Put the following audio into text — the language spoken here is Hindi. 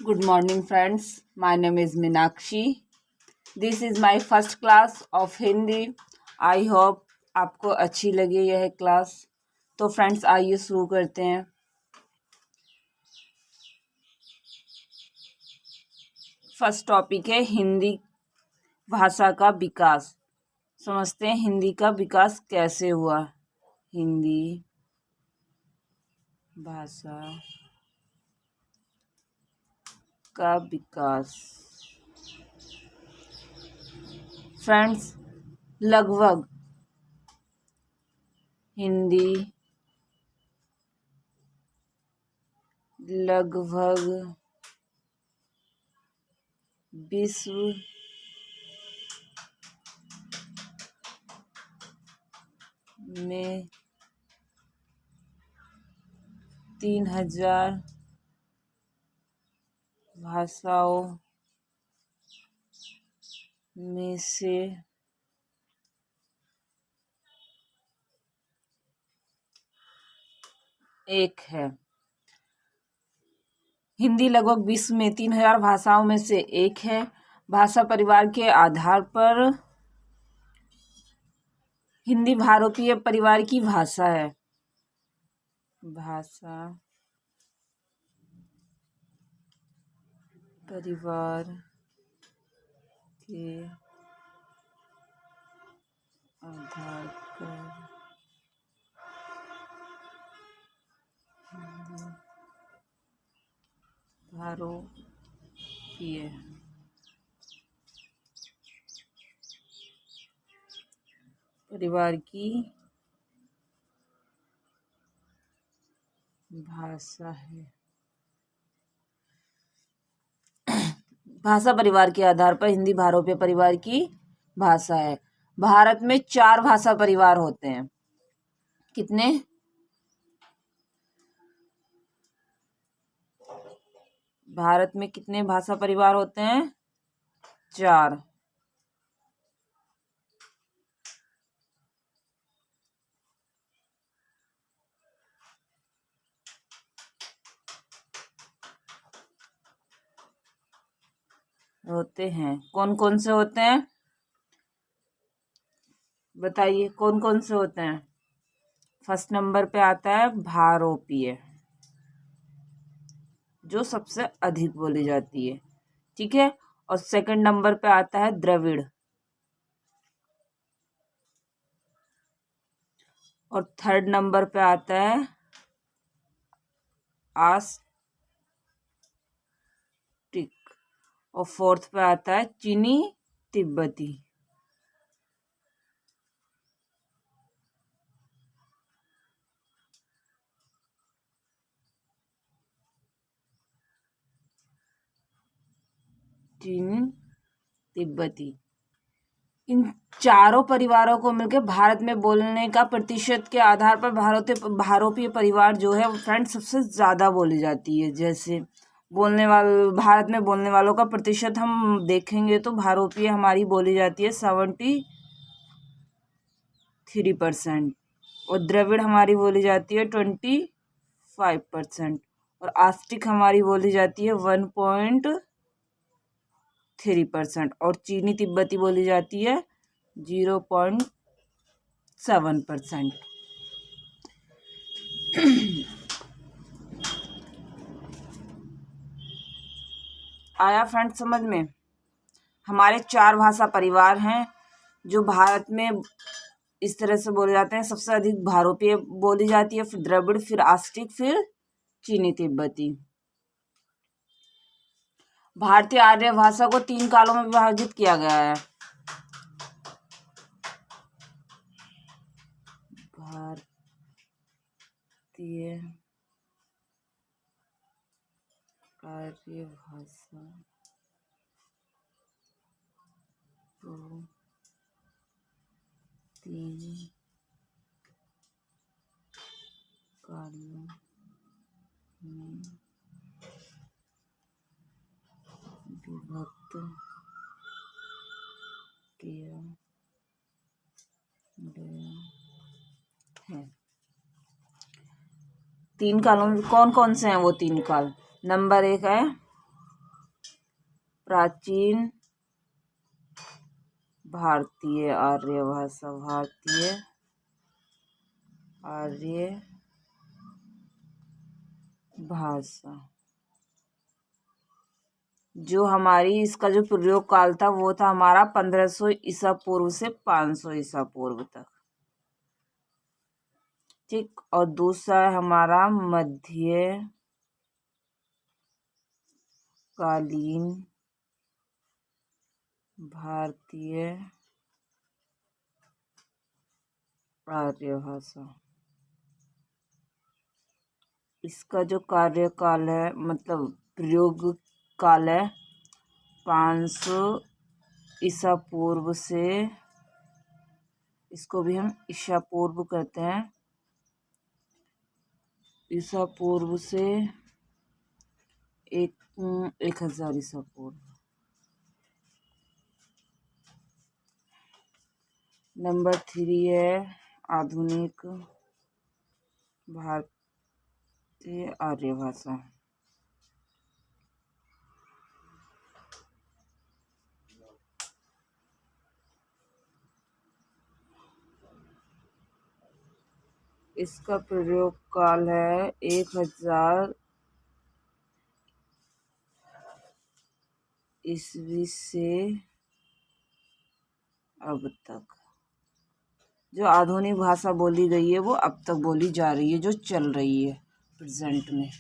Good morning, friends. My name is Meenakshi. This is my first class of Hindi. I hope आपको अच्छी लगे यह क्लास। तो फ्रेंड्स आइए शुरू करते हैं। फर्स्ट टॉपिक है हिंदी भाषा का विकास। समझते हैं हिंदी का विकास कैसे हुआ। हिंदी भाषा का विकास फ्रेंड्स लगभग हिंदी विश्व में 3000 भाषाओं में से एक है। हिंदी लगभग विश्व में 3000 भाषाओं में से एक है। भाषा परिवार के आधार पर हिंदी भारतीय परिवार की भाषा है। भाषा परिवार के आधार पर भारतीय परिवार की भाषा है। भाषा परिवार के आधार पर हिंदी भारतीय परिवार की भाषा है। भारत में 4 भाषा परिवार होते हैं। कितने? भारत में कितने भाषा परिवार होते हैं? 4। होते हैं। कौन कौन से होते हैं बताइए, कौन कौन से होते हैं? फर्स्ट नंबर पे आता है भारोपीय, जो सबसे अधिक बोली जाती है, ठीक है। और सेकंड नंबर पे आता है द्रविड़, और थर्ड नंबर पे आता है आस्टिक, और फोर्थ पे आता है चीनी तिब्बती। चीनी तिब्बती। इन चारों परिवारों को मिलकर भारत में बोलने का प्रतिशत के आधार पर भारोपीय परिवार जो है फ्रेंड सबसे ज़्यादा बोली जाती है। जैसे भारत में बोलने वालों का प्रतिशत हम देखेंगे तो भारोपीय हमारी बोली जाती है 73%, और द्रविड़ हमारी बोली जाती है 25%, और आस्टिक हमारी बोली जाती है 1.3%, और चीनी तिब्बती बोली जाती है 0.7%। आया फ्रेंड समझ में? हमारे 4 भाषा परिवार हैं जो भारत में इस तरह से बोले जाते हैं। सबसे अधिक भारोपीय बोली जाती है, फिर द्रविड़, फिर आस्टिक, फिर चीनी तिब्बती। भारतीय आर्य भाषा को 3 कालों में विभाजित किया गया है। भारतीय आर्य भाषा को 3 कालों में विभक्त किया गया है। 3 कालों में कौन कौन से हैं वो 3 काल? नंबर 1 है प्राचीन भारतीय आर्य भाषा, भारतीय आर्य भाषा। जो हमारी इसका जो प्रयोग काल था वो था हमारा 1500 ईसा पूर्व से 500 ईसा पूर्व तक। ठीक। और दूसरा है हमारा मध्य कालीन भारतीय आर्य भाषा। इसका जो कार्यकाल है मतलब प्रयोग काल है 500 ईसा पूर्व से, इसको भी हम ईसा पूर्व कहते हैं, ईसा पूर्व से 1000 ईसा पूर्व। नंबर 3 है आधुनिक भारतीय आर्य भाषा। इसका प्रयोग काल है 1000 ईस्वी से अब तक। जो आधुनिक भाषा बोली गई है वो अब तक बोली जा रही है, जो चल रही है प्रेजेंट में।